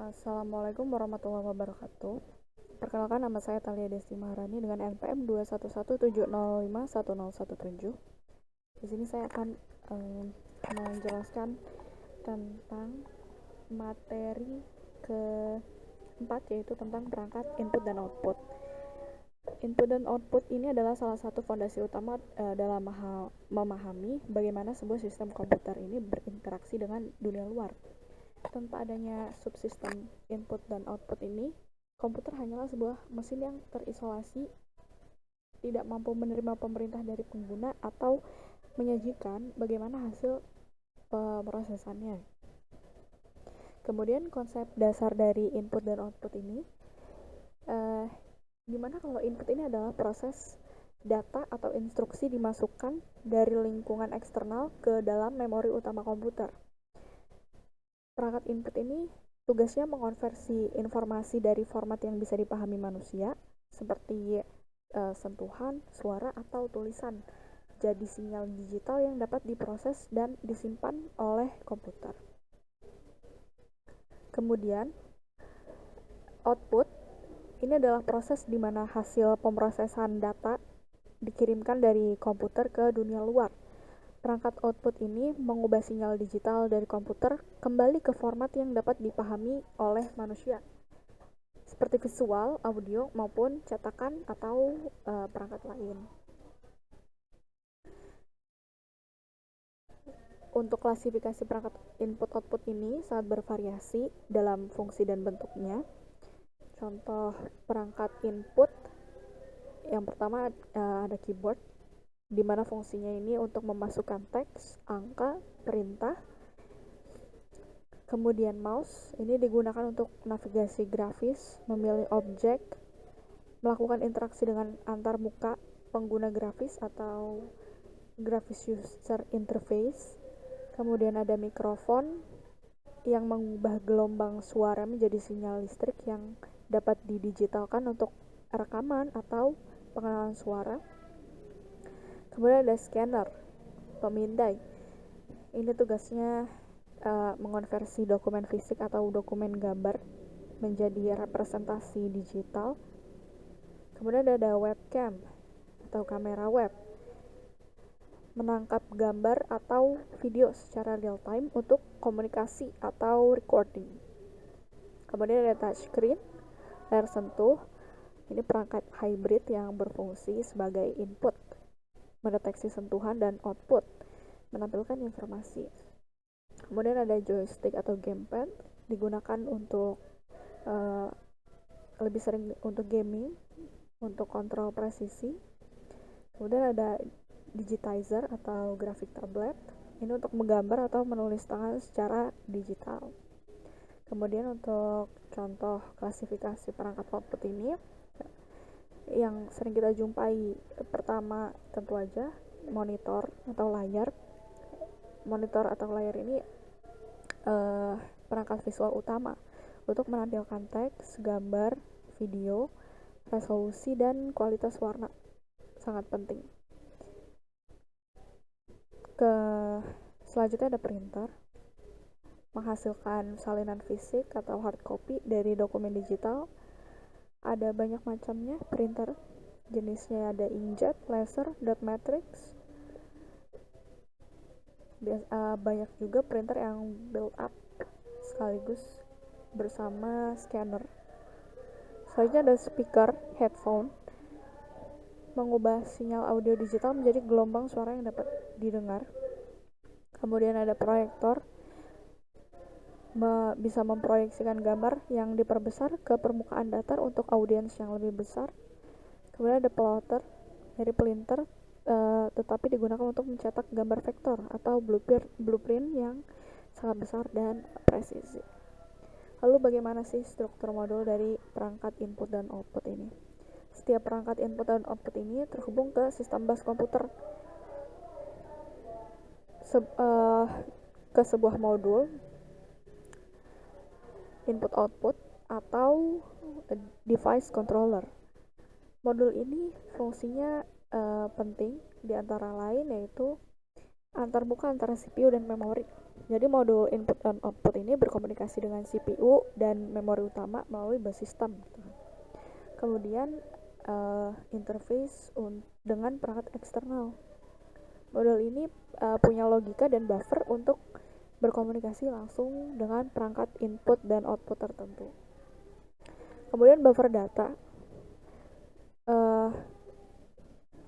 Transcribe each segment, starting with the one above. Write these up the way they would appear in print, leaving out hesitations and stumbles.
Assalamualaikum warahmatullahi wabarakatuh. Perkenalkan, nama saya Thalia Desti Maharani dengan NPM 21170511017. Di sini saya akan menjelaskan tentang materi keempat, yaitu tentang perangkat input dan output. Input dan output ini adalah salah satu fondasi utama dalam memahami bagaimana sebuah sistem komputer ini berinteraksi dengan dunia luar. Tanpa adanya subsistem input dan output ini, komputer hanyalah sebuah mesin yang terisolasi, tidak mampu menerima pemerintah dari pengguna atau menyajikan bagaimana hasil pemrosesannya. Kemudian konsep dasar dari input dan output ini, gimana kalau input ini adalah proses data atau instruksi dimasukkan dari lingkungan eksternal ke dalam memori utama komputer. Perangkat input ini tugasnya mengonversi informasi dari format yang bisa dipahami manusia, seperti sentuhan, suara, atau tulisan, jadi sinyal digital yang dapat diproses dan disimpan oleh komputer. Kemudian, output ini adalah proses di mana hasil pemrosesan data dikirimkan dari komputer ke dunia luar. Perangkat output ini mengubah sinyal digital dari komputer kembali ke format yang dapat dipahami oleh manusia, seperti visual, audio, maupun cetakan atau perangkat lain. Untuk klasifikasi perangkat input-output ini sangat bervariasi dalam fungsi dan bentuknya. Contoh perangkat input yang pertama ada keyboard, di mana fungsinya ini untuk memasukkan teks, angka, perintah. Kemudian mouse, ini digunakan untuk navigasi grafis, memilih objek, melakukan interaksi dengan antar muka pengguna grafis atau graphics user interface. Kemudian ada mikrofon yang mengubah gelombang suara menjadi sinyal listrik yang dapat didigitalkan untuk rekaman atau pengenalan suara. Kemudian ada scanner, pemindai. Ini tugasnya mengonversi dokumen fisik atau dokumen gambar menjadi representasi digital. Kemudian ada webcam atau kamera web, menangkap gambar atau video secara real time untuk komunikasi atau recording. Kemudian ada touchscreen, layar sentuh. Ini perangkat hybrid yang berfungsi sebagai input, mendeteksi sentuhan, dan output, menampilkan informasi. Kemudian ada joystick atau gamepad, digunakan untuk lebih sering untuk gaming, untuk kontrol presisi. Kemudian ada digitizer atau graphic tablet, ini untuk menggambar atau menulis tangan secara digital. Kemudian untuk contoh klasifikasi perangkat output ini yang sering kita jumpai, pertama tentu aja monitor atau layar. Monitor atau layar ini perangkat visual utama untuk menampilkan teks, gambar, video, resolusi, dan kualitas warna, sangat penting. Selanjutnya ada printer, menghasilkan salinan fisik atau hard copy dari dokumen digital. Ada banyak macamnya printer, jenisnya ada inkjet, laser, dot matrix. Banyak juga printer yang build up sekaligus bersama scanner. Selanjutnya ada speaker, headphone, mengubah sinyal audio digital menjadi gelombang suara yang dapat didengar. Kemudian ada proyektor, bisa memproyeksikan gambar yang diperbesar ke permukaan datar untuk audiens yang lebih besar. Kemudian ada plotter, dari printer, tetapi digunakan untuk mencetak gambar vektor atau blueprint yang sangat besar dan presisi. Lalu bagaimana sih struktur modul dari perangkat input dan output ini? Setiap perangkat input dan output ini terhubung ke sistem bus komputer, ke sebuah modul input-output atau device controller. Modul ini fungsinya penting, di antara lain yaitu antarmuka antara CPU dan memori. Jadi modul input dan output ini berkomunikasi dengan CPU dan memori utama melalui bus system. Kemudian interface dengan perangkat eksternal. Modul ini punya logika dan buffer untuk berkomunikasi langsung dengan perangkat input dan output tertentu. Kemudian buffer data.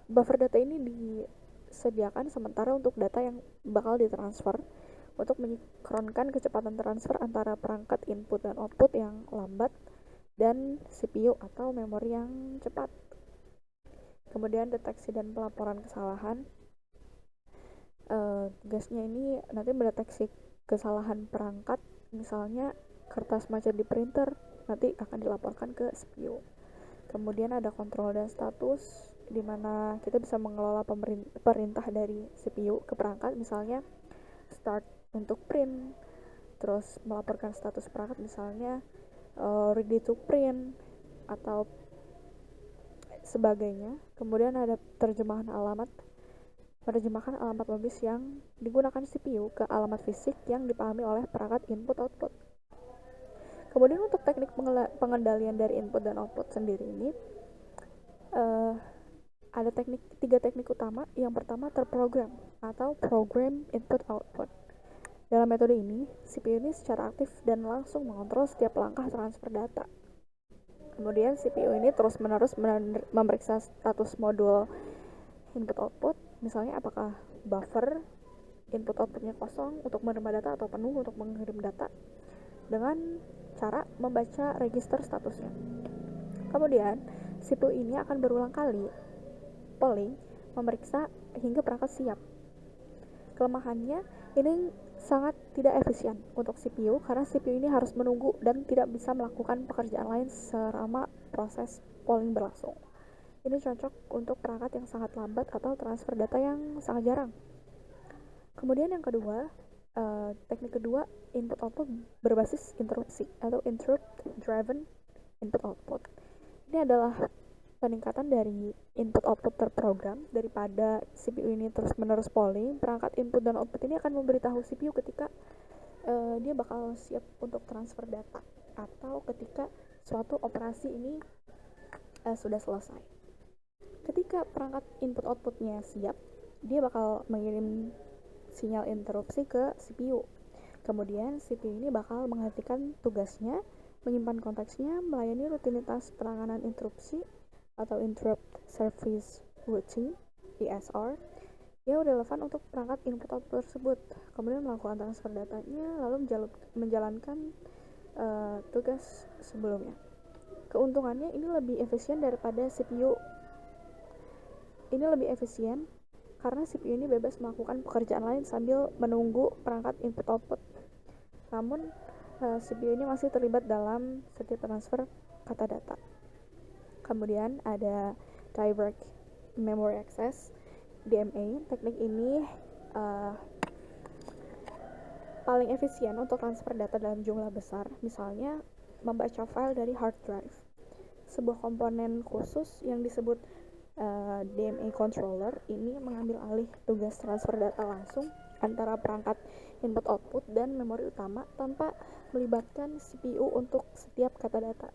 Buffer data ini disediakan sementara untuk data yang bakal ditransfer untuk menynkronkan kecepatan transfer antara perangkat input dan output yang lambat dan CPU atau memori yang cepat. Kemudian deteksi dan pelaporan kesalahan. Tugasnya ini nanti mendeteksi kesalahan perangkat, misalnya kertas macet di printer, nanti akan dilaporkan ke CPU. Kemudian ada kontrol dan status, di mana kita bisa mengelola perintah dari CPU ke perangkat, misalnya start untuk print, terus melaporkan status perangkat, misalnya ready to print atau sebagainya. Kemudian ada menerjemahkan alamat logis yang digunakan CPU ke alamat fisik yang dipahami oleh perangkat input output. Kemudian untuk teknik pengendalian dari input dan output sendiri ini ada tiga teknik utama. Yang pertama terprogram atau program input output. Dalam metode ini, CPU ini secara aktif dan langsung mengontrol setiap langkah transfer data. Kemudian CPU ini terus-menerus memeriksa status modul input output, misalnya apakah buffer input outputnya kosong untuk menerima data atau penuh untuk mengirim data, dengan cara membaca register statusnya. Kemudian CPU ini akan berulang kali polling memeriksa hingga perangkat siap. Kelemahannya ini sangat tidak efisien untuk CPU karena CPU ini harus menunggu dan tidak bisa melakukan pekerjaan lain selama proses polling berlangsung. Ini cocok untuk perangkat yang sangat lambat atau transfer data yang sangat jarang. Kemudian yang kedua, teknik kedua, input output berbasis interupsi atau interrupt driven input output. Ini adalah peningkatan dari input output terprogram. Daripada CPU ini terus-menerus polling, perangkat input dan output ini akan memberitahu CPU ketika dia bakal siap untuk transfer data atau ketika suatu operasi ini sudah selesai. Ketika perangkat input outputnya siap, dia bakal mengirim sinyal interupsi ke CPU. Kemudian CPU ini bakal menghentikan tugasnya, menyimpan konteksnya, melayani rutinitas penanganan interupsi atau Interrupt Service Routine (ISR) yang relevan untuk perangkat input output tersebut. Kemudian melakukan transfer datanya, lalu menjalankan tugas sebelumnya. Keuntungannya ini lebih efisien daripada CPU. Ini lebih efisien karena CPU ini bebas melakukan pekerjaan lain sambil menunggu perangkat input output. Namun CPU ini masih terlibat dalam setiap transfer kata data. Kemudian ada Direct Memory Access (DMA). Teknik ini paling efisien untuk transfer data dalam jumlah besar, misalnya membaca file dari hard drive. Sebuah komponen khusus yang disebut DMA controller ini mengambil alih tugas transfer data langsung antara perangkat input output dan memori utama tanpa melibatkan CPU untuk setiap kata data.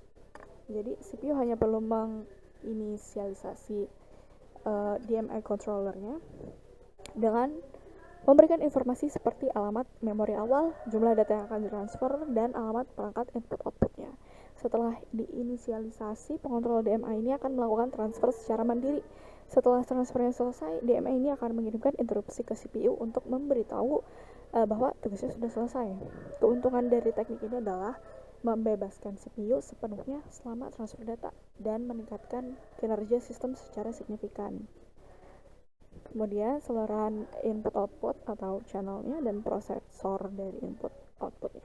Jadi CPU hanya perlu menginisialisasi DMA controllernya dengan memberikan informasi seperti alamat memori awal, jumlah data yang akan ditransfer, dan alamat perangkat input outputnya. Setelah diinisialisasi, pengontrol DMA ini akan melakukan transfer secara mandiri. Setelah transfernya selesai, DMA ini akan mengirimkan interupsi ke CPU untuk memberitahu bahwa tugasnya sudah selesai. Keuntungan dari teknik ini adalah membebaskan CPU sepenuhnya selama transfer data dan meningkatkan kinerja sistem secara signifikan. Kemudian saluran input output atau channelnya dan prosesor dari input outputnya.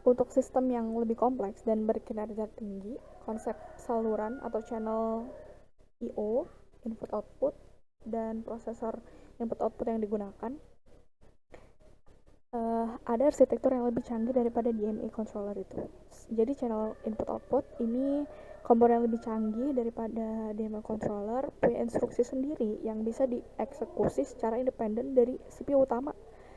Untuk sistem yang lebih kompleks dan berkinerja tinggi, konsep saluran atau channel I/O, input output, dan prosesor input output yang digunakan ada arsitektur yang lebih canggih daripada DMA controller itu. Jadi channel input output ini komponen yang lebih canggih daripada DMA controller, punya instruksi sendiri yang bisa dieksekusi secara independen dari CPU utama.